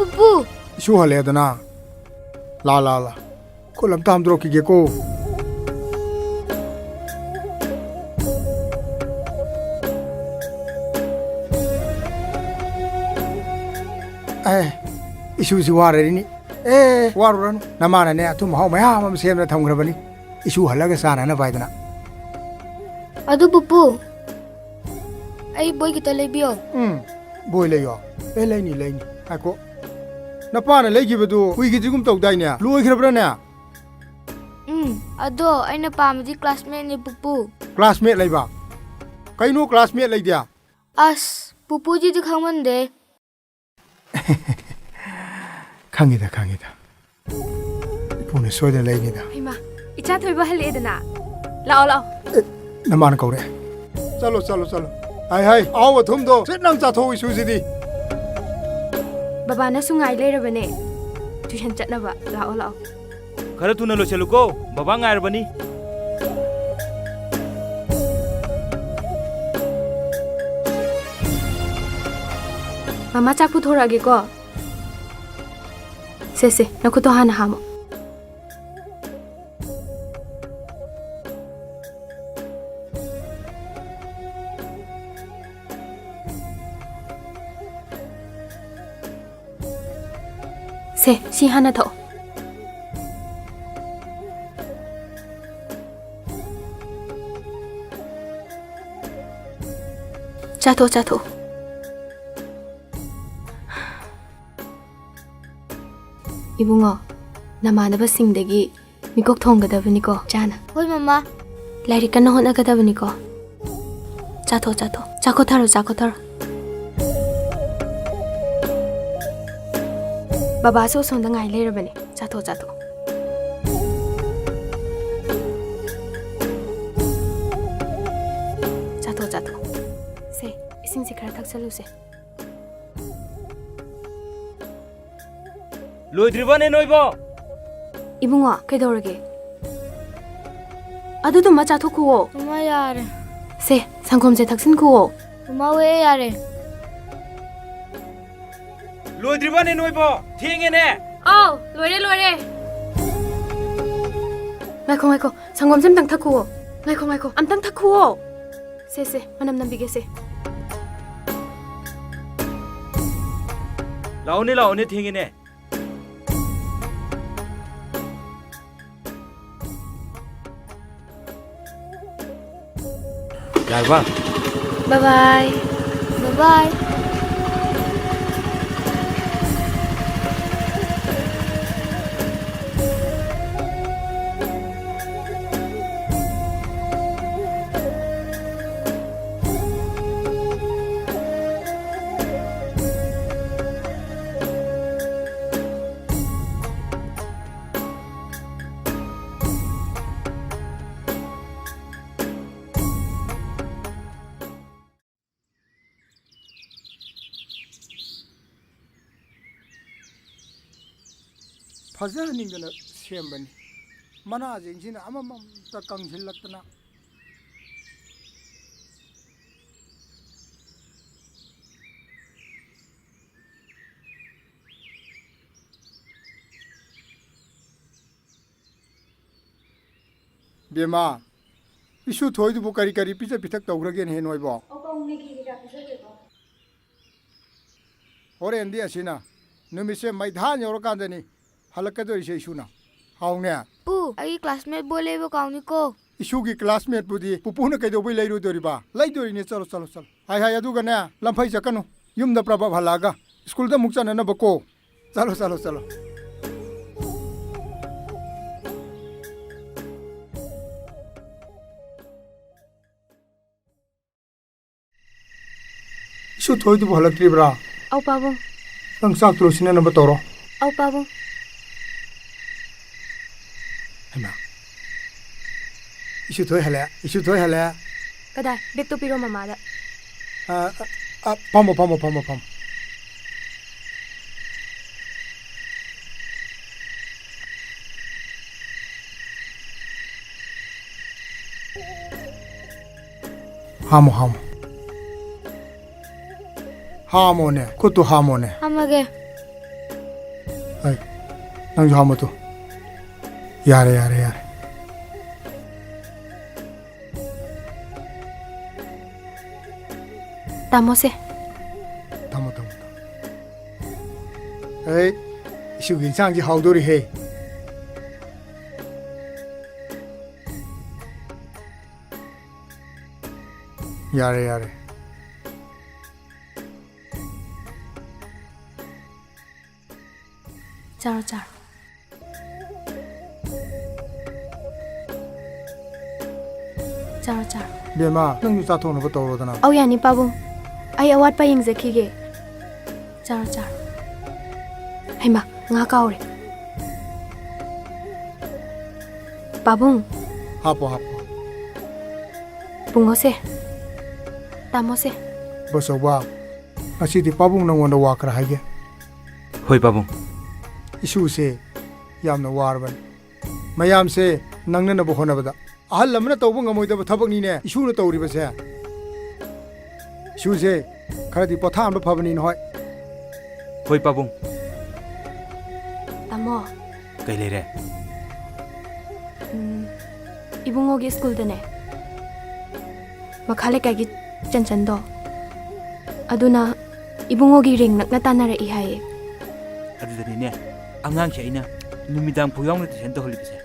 pupu. Isu hale dana. La. Ko lam tam dro ki ge ko. Isu si ware ni. Waruran. Namana ne atum hau maya mam sem na tham grabani. Isu halaga sana na baidana. Adu pupu. Ai boy kita lebio. Boy leyo. Laini. Ako. Napana legi bedu. Hui gi jigum tok dai ne. Loi grabra ne. Ado aina pamdi classmate ni pupu. Classmate leiba. Kaino classmate lei dia. As pupu ji dikhangmande. Khangida. Ipune soida leini da. Ima, icha thoiba hale dana. Lao. Namana kaure. Chalo. Hai. Aw thum do. Sit nang cha tho isu si di. Baba na sungai leirabane. Tuition chatnaba. Lao. Khara tuna lo chaluko. Baba ngairabani. Mama chak puthorage ko. Se, nakuto hana hamo. Se, si hana tho. Chato. Ibungo, namanaba singdagi mikok thonggadabani ko chana. Hoi mama. Lairi kana honagadabani ko. Chato. Chako tharo. Baba so sonda ngai leirabani. Chato. Chato. Se, ising si khara thaksalu se. Loidribane noibo. Ibungo, kaidorage. Adudu macha thokuo. Mama yare. Se, sangkomje thaksin kuo. Mama we yare. Loidribane noibo. Thengene. Oh, loire. Ngaiko. Sangkomje amtang thakuo. Ngaiko. Amtang thakuo. Se, manam nambige se. Laone thengene. Bye. Bye. Fazaninggana sembani. Mana jingina amamam ta kanghillaktana. Bema. Isu thoidu bu kari pizza pitak tawragen he noibo. Horendi asina. Numise maidhan yorokandani. Halakado ise isuna. Haungne. Pu, ai classmate bole bo kauni ko. Isu ki classmate budi pupuna kaido bai lairu doriba. Laidori ne chalo. Hai adu gana lamphai jakanu. Yumda prabha halaga. School da mukchana na bako. Chalo. Isu thoidu bu halakri bra. Au pabung. Nang sak trosina na batoro. Au pabung. Hema. Isu thoi hala. Kada, bek to piro mama da. Pam. Hamo. Hamone, kutu hamone. Hamage. Ay, nang hamo to. Yare. Tamo se. Tamo. Ay, isu ginsang ji haudori he. Yare. Charo. Charo. Bema, nang yu sato na ba tawro dana. Au yani pabung. Ai awat pa yeng zakige. Charo. Haima, nga kaure. Pabung, Hapo. bungo se. Tamo se. Baso ba. Asidi pabung nang wanda wakra haige. Hoi pabung. Isu se yamna warban. Mayam se nangna na bohona bada. Ahal lamna tawbu ngamoida ba thabak ni ne. Isu na tawri ba se. Isu se kharadi pothan ba phabani noi. Hoi pabung. Tamo, Kay leire. ibungogi school dane. Makhale kagi chanchan do. Aduna ibungogi ring nakna tanara I haye. Adudani ne. Angang siya ina. Numidang puyong na tiyan to holipise.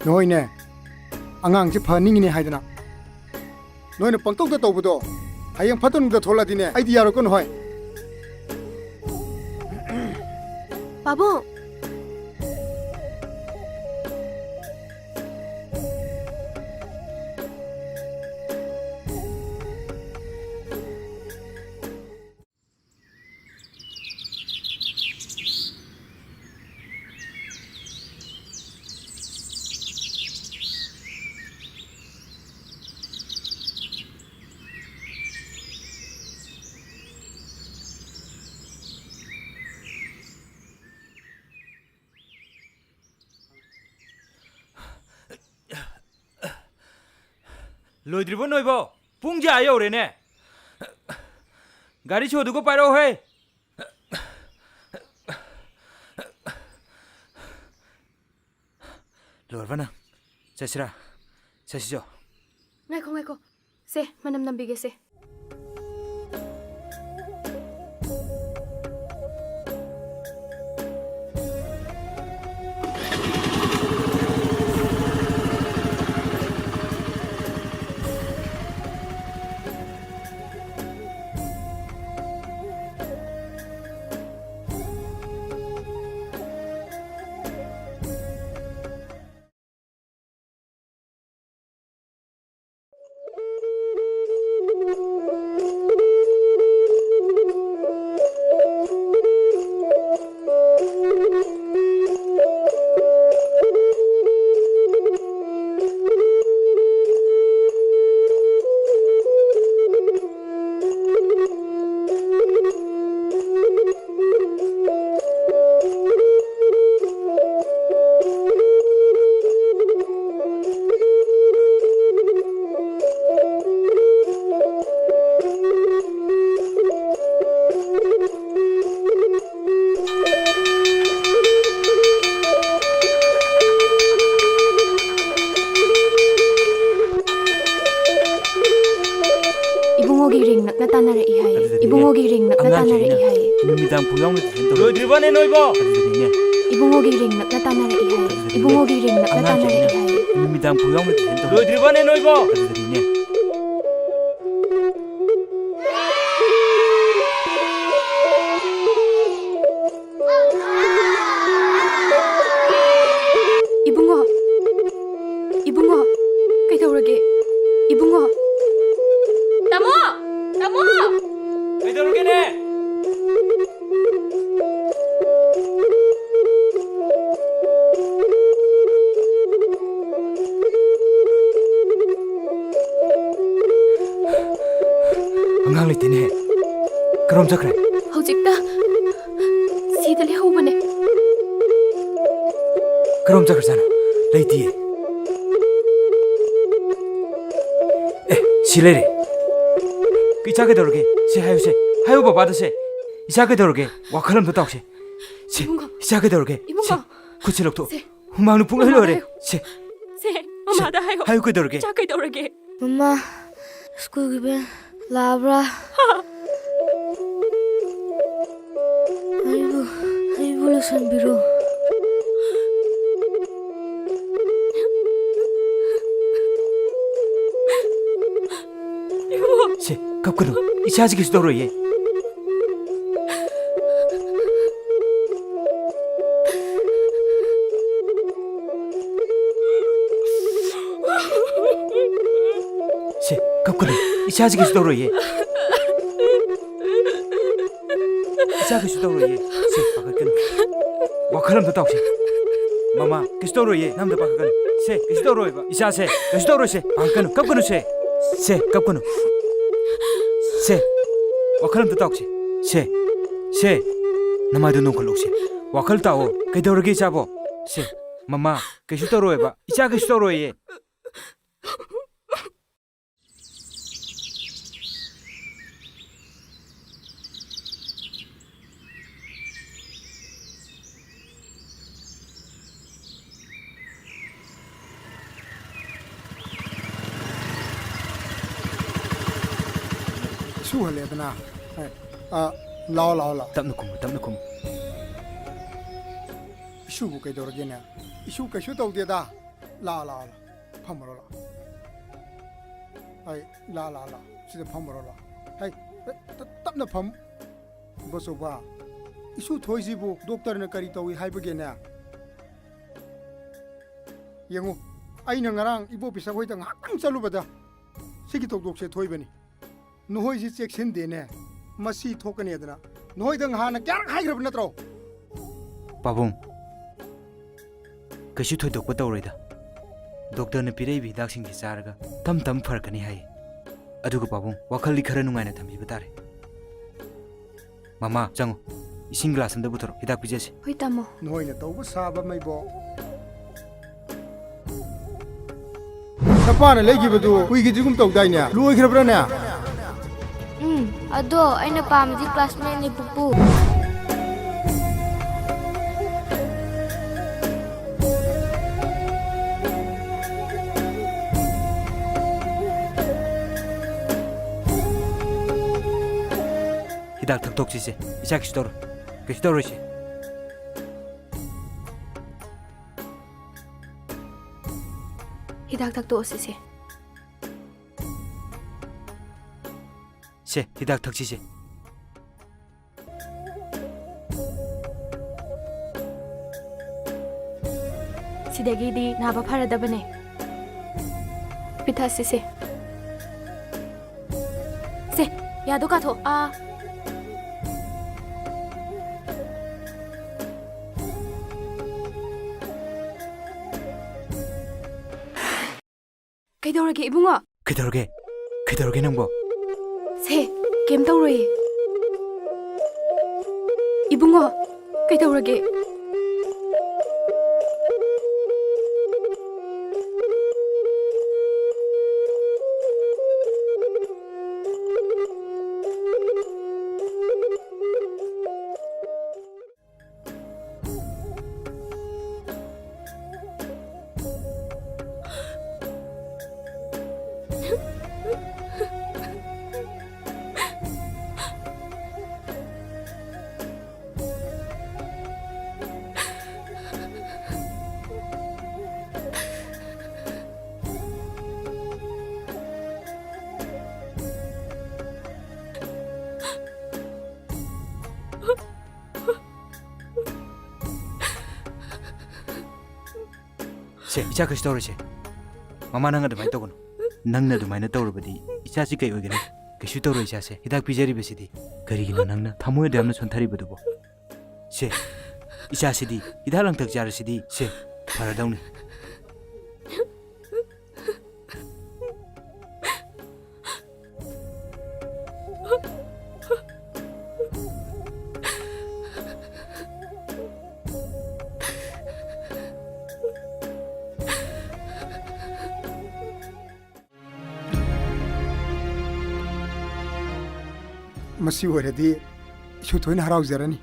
Noi ne. Angang se phaning ni haidana. Noi na pangtok da tawbu do. Hayang phatun da thola dine. Idea ro kon hoi. Pabung, Loidribo noibo. Pungja ayo rene. Gari chodu ko paro hai. Lorvana. Sasijo. ngaiko. Se, manam nambige se. Ibungogi ring nakna tanara I haye. Numidang puyong na tiyan to. Loidribo ne noibo. Adudani ne. Ibungogi ring nakna tanara I haye. Ibungogi ring nakna tanara I haye. Numidang puyong na tiyan to. Loidribo ne noibo. Adudani ne. Ibungo, kay tawrage. Ibungo. Tamo! Kay tawrage ne. Angang liti ne. Karom chakre. Hojikta sidale hobane. Karom chakre sana. Liti. Silere. Kichake dorge. Se hayo baba se. 이자 그대로게 와칼럼도 따오시. 세 이자 그대로게. 이모가 구칠록도 후망로 풍을 흘러래. 세 mama hayo 하유 그대로게. cha kai daurage Mama, school ki ben labra. Aibu lasan biro. 세 갑그노 이자 아직 있어도록 예. 세 갑그노 이자 아직 있어도록 예. 이자 아직 있어도록 예. 세 바깥근 와칼럼도 따오시. 마마 그스도록 예. 남도 바깥근 세 그스도록 예. 이자 세 그스도록 세 바깥근 갑그노 세 갑그노 세 와칼럼도 따오시. 세 나마도 농콜 옥시 와칼 따오 그대로게 잡어. 세 마마 그스도록 예. 이자 그스도록 예. 수할래드나. 라오. 땀 넣고 이슈부 그대로게네. 이슈 그슈 도우데다. 라. 팜으로라. 라. 시데 팜으로라. 땀나 팜. 버소바. 이슈 토이지부 독터는 까리 또이 하이버게네. 영우 아이는 나랑 이보 비싸 호이당 항상 잘루버다. 시기 독독세 토이버니. 노이지 섹션데네. 마시 토크네드나. 노이당 하나 꺄락 하이그럽 나트로. 빠봉 그슈 토이독 버다오레다. 독터는 비레이비 닥싱기 자르가 탐탐 퍼크니 하이. 아두고 빠봉 와칼리 khara nungaina thambiba tare. 마마 장어 이싱 글라스 한다 부터로 히닥 비제시. hoi tamo 노이네 또부 사바 마이보. 나빠네 레기버도 우이기 지금 똑다이냐. 루이그럽라냐. Ado, aina pamadi classmate ni Pupu. 히닥 턱톡지세 이자 그시도로시. hidak tak to se 세 히닥 턱지세. sidagi di naba pharadabane pitha se yado ka tho a kai daurage ibunga 그대로게 낭보. 세 kem dauroi ibunga kai daurage 세 이자 그시도로시. 마마 낭아도 많이 떠고노. 낭나도 많이 떠오르버디 이자지 그이 오게네. 그시도로 이자세 히닥 비제리베시디. 그리기는 낭나 타모에 대함는 손타리버도보. 세 이자시디 이달랑 덕자르시디. 세 바라다우니. Masih ओरेदी isu thoi na harau zarani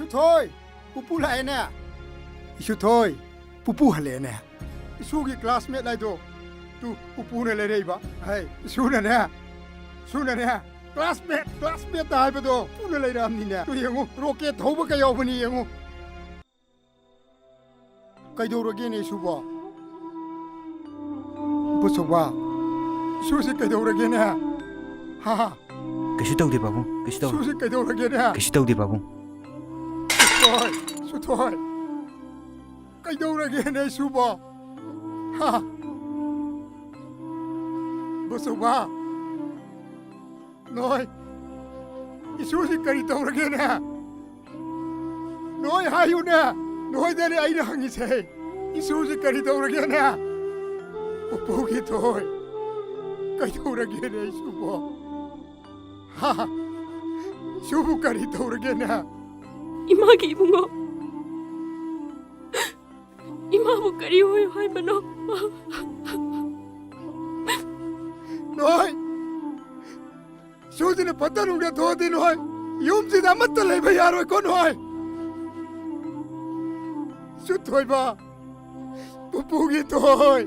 isu thoi pupu lai na isu thoi pupu hale na isu ki classmate lai do tu pupu ne le rei ba hai isu na ne classmate ta hai ba do pu ne lai ram ni na tu yengu rocket thau ba ka yaw ba ni yengu kai do ro ge ne isu ba bu so ba isu se kai do ro ge na ha ha Kaisu tawde babung, kaisu tawde. Susi kai do ro ge na Kaisu tawde babung. Su thôi cái đâu ra ghê này su bò ha bố su ba nói isu si cái đâu ra ghê nè nói hay u nè nói đây là ai đang như thế isu si cái đâu ra ghê nè bố cái thôi cái đâu ra ghê này su bò ha su cái đâu ra ghê nè 이마기 이붕어 이마부 까리오요 할머노 nói số này bắt đầu được thôi thì nói yếm gì đã mất lại bây giờ rồi con nói chút thôi ba bố bố thôi